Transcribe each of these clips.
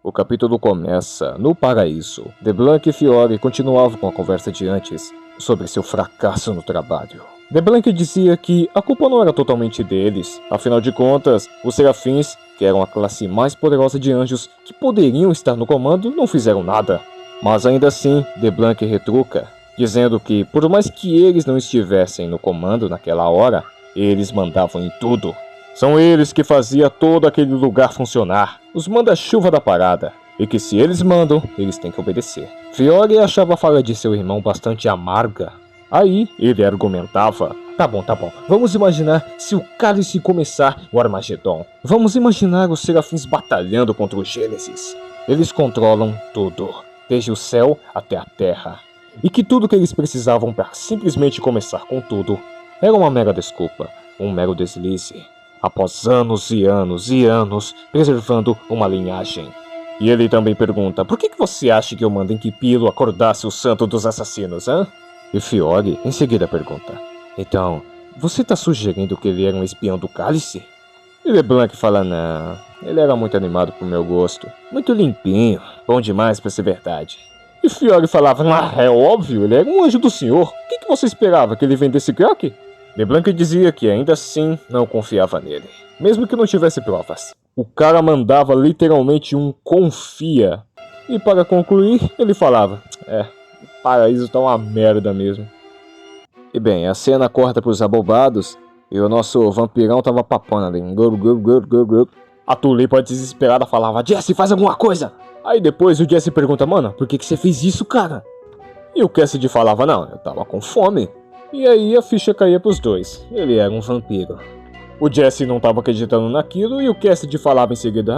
O capítulo começa no paraíso. DeBlanc e Fiore continuavam com a conversa de antes sobre seu fracasso no trabalho. DeBlanc dizia que a culpa não era totalmente deles. Afinal de contas, os serafins, que eram a classe mais poderosa de anjos que poderiam estar no comando, não fizeram nada. Mas ainda assim, DeBlanc retruca, dizendo que por mais que eles não estivessem no comando naquela hora, eles mandavam em tudo. São eles que faziam todo aquele lugar funcionar, os manda-chuva da parada, e que se eles mandam, eles têm que obedecer. Fiore achava a fala de seu irmão bastante amarga. Aí ele argumentava: Tá bom, vamos imaginar se o cálice começar o Armagedon. Vamos imaginar os serafins batalhando contra os Gênesis. Eles controlam tudo, desde o céu até a terra. E que tudo que eles precisavam para simplesmente começar com tudo era uma mera desculpa, um mero deslize. Após anos e anos e anos preservando uma linhagem. E ele também pergunta: por que você acha que eu mando em que Pilo acordasse o santo dos assassinos, hã? E Fiore em seguida pergunta: então, você tá sugerindo que ele era um espião do cálice? E LeBlanc fala: não, ele era muito animado pro meu gosto, muito limpinho, bom demais pra ser verdade. E Fiore falava: é óbvio, ele era um anjo do senhor, o que você esperava, que ele vendesse crack? LeBlanc dizia que ainda assim não confiava nele, mesmo que não tivesse provas. O cara mandava literalmente um confia. E para concluir, ele falava: o paraíso tá uma merda mesmo. E bem, a cena corta pros abobados e o nosso vampirão tava papando ali. A Tulipa desesperada falava: Jesse, faz alguma coisa! Aí depois o Jesse pergunta: mano, por que você fez isso, cara? E o Cassidy falava: não, eu tava com fome. E aí a ficha caía pros dois, ele era um vampiro. O Jesse não estava acreditando naquilo e o Cassidy falava em seguida: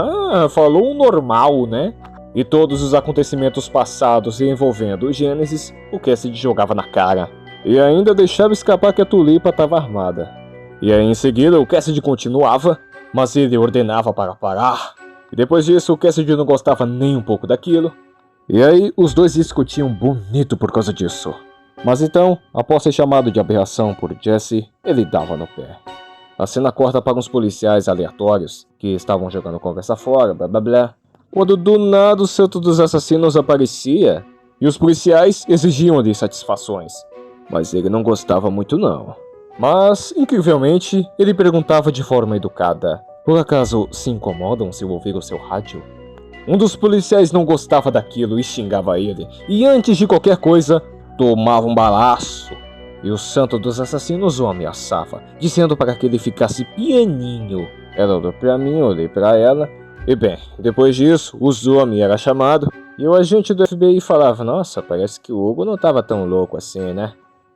falou um normal, né? E todos os acontecimentos passados envolvendo o Gênesis, o Cassidy jogava na cara. E ainda deixava escapar que a Tulipa estava armada. E aí em seguida o Cassidy continuava, mas ele ordenava para parar. E depois disso o Cassidy não gostava nem um pouco daquilo. E aí os dois discutiam bonito por causa disso. Mas então, após ser chamado de aberração por Jesse, ele dava no pé. A cena corta para uns policiais aleatórios, que estavam jogando conversa fora, blá blá blá. Quando do nada o santo dos assassinos aparecia, e os policiais exigiam-lhe satisfações. Mas ele não gostava muito não. Mas, incrivelmente, ele perguntava de forma educada: por acaso se incomodam se eu ouvir o seu rádio? Um dos policiais não gostava daquilo e xingava ele, e antes de qualquer coisa, tomava um balaço, e o santo dos assassinos o ameaçava, dizendo para que ele ficasse pianinho. Ela olhou para mim, eu olhei para ela, e bem, depois disso, o Zombie era chamado, e o agente do FBI falava: nossa, parece que o Hugo não estava tão louco assim, né?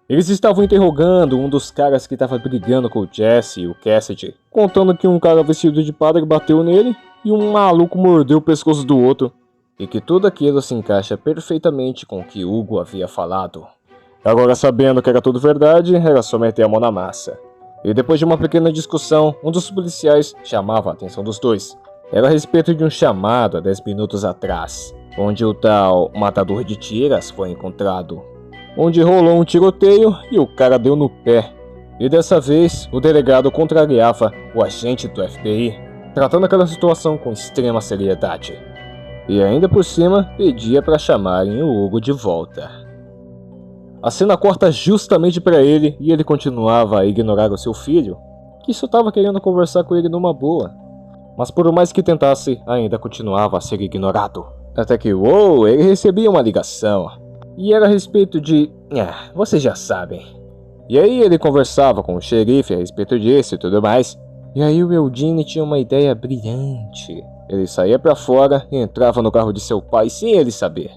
Eles estavam interrogando um dos caras que estava brigando com o Jesse e o Cassidy, contando que um cara vestido de padre bateu nele, e um maluco mordeu o pescoço do outro. E que tudo aquilo se encaixa perfeitamente com o que Hugo havia falado. Agora, sabendo que era tudo verdade, era só meter a mão na massa. E depois de uma pequena discussão, um dos policiais chamava a atenção dos dois. Era a respeito de um chamado há 10 minutos atrás, onde o tal matador de tiras foi encontrado. Onde rolou um tiroteio e o cara deu no pé. E dessa vez, o delegado contrariava o agente do FBI, tratando aquela situação com extrema seriedade. E ainda por cima, pedia para chamarem o Hugo de volta. A cena corta justamente para ele e ele continuava a ignorar o seu filho, que só estava querendo conversar com ele numa boa. Mas por mais que tentasse, ainda continuava a ser ignorado. Até que, ele recebia uma ligação. E era a respeito de... vocês já sabem. E aí ele conversava com o xerife a respeito disso e tudo mais. E aí o Eugene tinha uma ideia brilhante. Ele saía pra fora e entrava no carro de seu pai sem ele saber.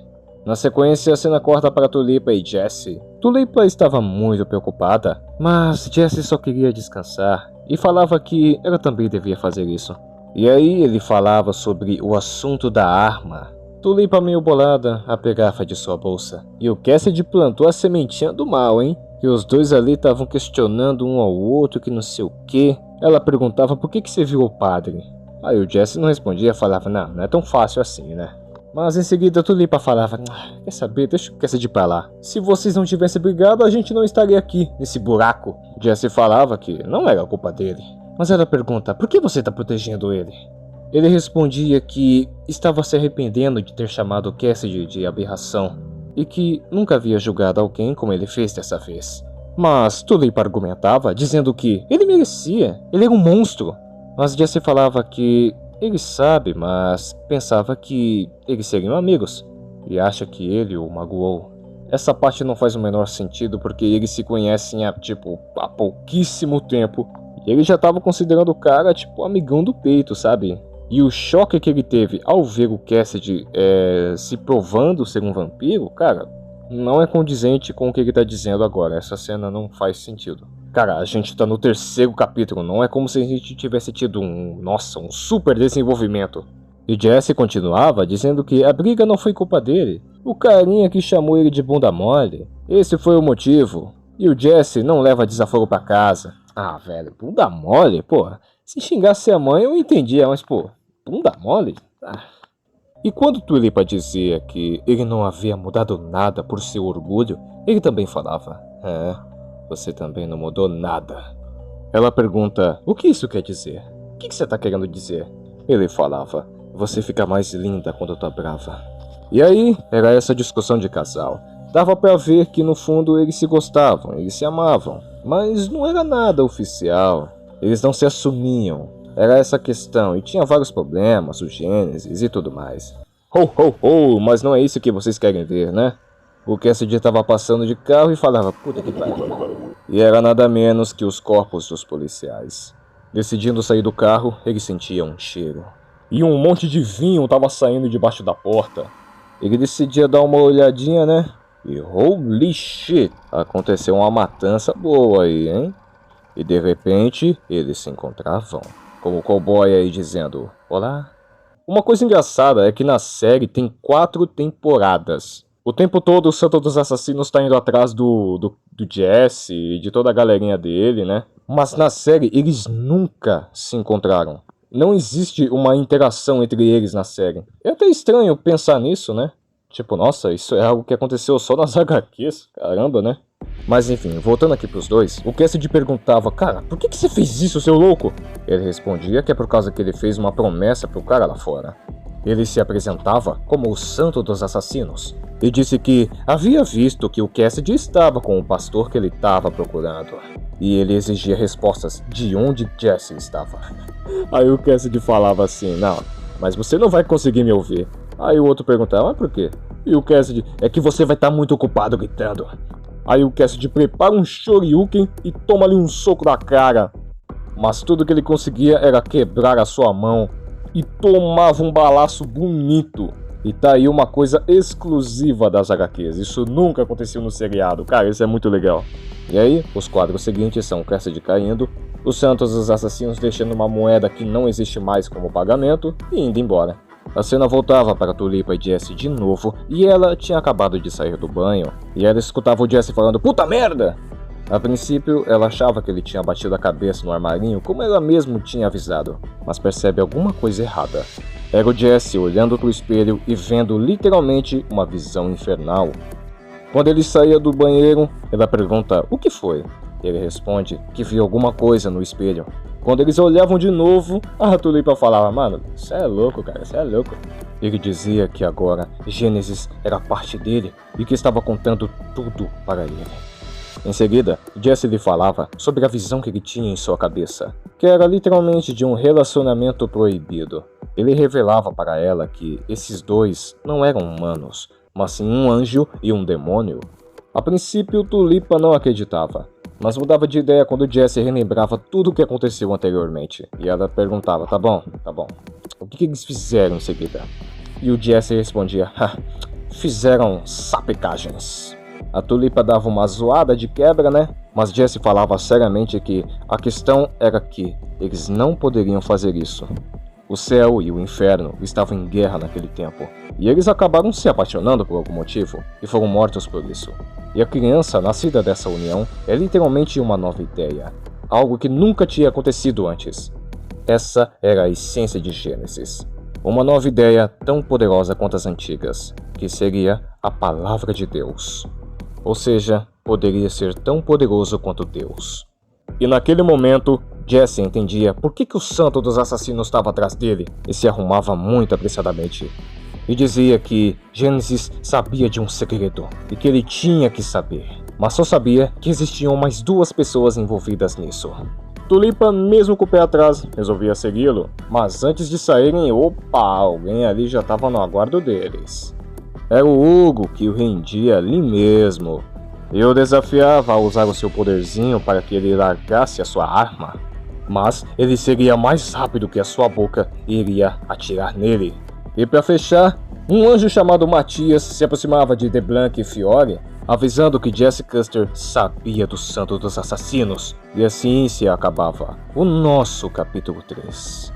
Na sequência, a cena corta para Tulipa e Jesse. Tulipa estava muito preocupada, mas Jesse só queria descansar e falava que ela também devia fazer isso. E aí ele falava sobre o assunto da arma. Tulipa meio bolada a pegava de sua bolsa. E o Cassidy plantou a sementinha do mal, hein? Que os dois ali estavam questionando um ao outro que não sei o que. Ela perguntava por que você virou padre. Aí o Jesse não respondia, falava: não é tão fácil assim, né? Mas em seguida a Tulipa falava: quer saber, deixa o Cassidy pra lá. Se vocês não tivessem brigado, a gente não estaria aqui, nesse buraco. Jesse falava que não era culpa dele. Mas ela pergunta: por que você tá protegendo ele? Ele respondia que estava se arrependendo de ter chamado Cassidy de aberração e que nunca havia julgado alguém como ele fez dessa vez. Mas Tulipa argumentava, dizendo que ele merecia, ele era um monstro. Mas Jesse falava que ele sabe, mas pensava que eles seriam amigos e acha que ele o magoou. Essa parte não faz o menor sentido porque eles se conhecem há pouquíssimo tempo e ele já estava considerando o cara amigão do peito, sabe? E o choque que ele teve ao ver o Cassidy se provando ser um vampiro, cara, não é condizente com o que ele tá dizendo agora. Essa cena não faz sentido. Cara, a gente tá no 3º capítulo, não é como se a gente tivesse tido um super desenvolvimento. E Jesse continuava dizendo que a briga não foi culpa dele. O carinha que chamou ele de bunda mole, esse foi o motivo. E o Jesse não leva desaforo pra casa. Ah, velho, bunda mole? Pô, se xingasse a mãe eu entendia, mas pô, bunda mole? Ah. E quando Tulipa dizia que ele não havia mudado nada por seu orgulho, ele também falava: você também não mudou nada. Ela pergunta: o que isso quer dizer? O que você tá querendo dizer? Ele falava: você fica mais linda quando tá brava. E aí, era essa discussão de casal. Dava pra ver que no fundo eles se gostavam, eles se amavam. Mas não era nada oficial. Eles não se assumiam. Era essa questão, e tinha vários problemas, o Gênesis e tudo mais. Ho, ho, ho, mas não é isso que vocês querem ver, né? O Cassidy estava passando de carro e falava: puta que pariu. E era nada menos que os corpos dos policiais. Decidindo sair do carro, ele sentia um cheiro. E um monte de vinho estava saindo debaixo da porta. Ele decidia dar uma olhadinha, né? E holy shit, aconteceu uma matança boa aí, hein? E de repente, eles se encontravam. Como o cowboy aí dizendo: olá. Uma coisa engraçada é que na série tem 4 temporadas. O tempo todo o Santo dos Assassinos tá indo atrás do Jesse e de toda a galerinha dele, né? Mas na série eles nunca se encontraram. Não existe uma interação entre eles na série. É até estranho pensar nisso, né? Tipo, nossa, isso é algo que aconteceu só nas HQs. Caramba, né? Mas enfim, voltando aqui pros dois, o Cassidy perguntava: cara, por que você fez isso, seu louco? Ele respondia que é por causa que ele fez uma promessa pro cara lá fora. Ele se apresentava como o Santo dos Assassinos e disse que havia visto que o Cassidy estava com o pastor que ele estava procurando. E ele exigia respostas de onde Jesse estava. Aí o Cassidy falava assim: não, mas você não vai conseguir me ouvir. Aí o outro perguntava: mas por quê? E o Cassidy: é que você vai estar muito ocupado gritando. Aí o Cassidy prepara um shoryuken e toma-lhe um soco na cara. Mas tudo que ele conseguia era quebrar a sua mão e tomava um balaço bonito. E tá aí uma coisa exclusiva das HQs. Isso nunca aconteceu no seriado. Cara, isso é muito legal. E aí, os quadros seguintes são o Cassidy caindo, os Santos dos Assassinos deixando uma moeda que não existe mais como pagamento e indo embora. A cena voltava para Tulipa e Jesse de novo, e ela tinha acabado de sair do banho, e ela escutava o Jesse falando: puta merda! A princípio, ela achava que ele tinha batido a cabeça no armarinho, como ela mesmo tinha avisado, mas percebe alguma coisa errada. Era o Jesse olhando pro espelho e vendo literalmente uma visão infernal. Quando ele saía do banheiro, ela pergunta: o que foi? Ele responde que viu alguma coisa no espelho. Quando eles olhavam de novo, a Tulipa falava: mano, você é louco, cara, você é louco. Ele dizia que agora Gênesis era parte dele e que estava contando tudo para ele. Em seguida, Jesse lhe falava sobre a visão que ele tinha em sua cabeça, que era literalmente de um relacionamento proibido. Ele revelava para ela que esses dois não eram humanos, mas sim um anjo e um demônio. A princípio, Tulipa não acreditava, mas mudava de ideia quando Jesse relembrava tudo o que aconteceu anteriormente. E ela perguntava: tá bom, o que eles fizeram em seguida? E o Jesse respondia: fizeram sapecagens. A Tulipa dava uma zoada de quebra, né? Mas Jesse falava seriamente que a questão era que eles não poderiam fazer isso. O céu e o inferno estavam em guerra naquele tempo, e eles acabaram se apaixonando por algum motivo, e foram mortos por isso. E a criança nascida dessa união é literalmente uma nova ideia, algo que nunca tinha acontecido antes. Essa era a essência de Gênesis, uma nova ideia tão poderosa quanto as antigas, que seria a Palavra de Deus. Ou seja, poderia ser tão poderoso quanto Deus. E naquele momento, Jesse entendia por que o santo dos assassinos estava atrás dele e se arrumava muito apressadamente. E dizia que Genesis sabia de um segredo e que ele tinha que saber, mas só sabia que existiam mais 2 pessoas envolvidas nisso. Tulipa, mesmo com o pé atrás, resolvia segui-lo, mas antes de saírem, alguém ali já estava no aguardo deles. Era o Hugo que o rendia ali mesmo, e o desafiava a usar o seu poderzinho para que ele largasse a sua arma. Mas ele seria mais rápido que a sua boca e iria atirar nele. E para fechar, um anjo chamado Matias se aproximava de DeBlanc e Fiore, avisando que Jesse Custer sabia do santo dos assassinos. E assim se acabava o nosso capítulo 3.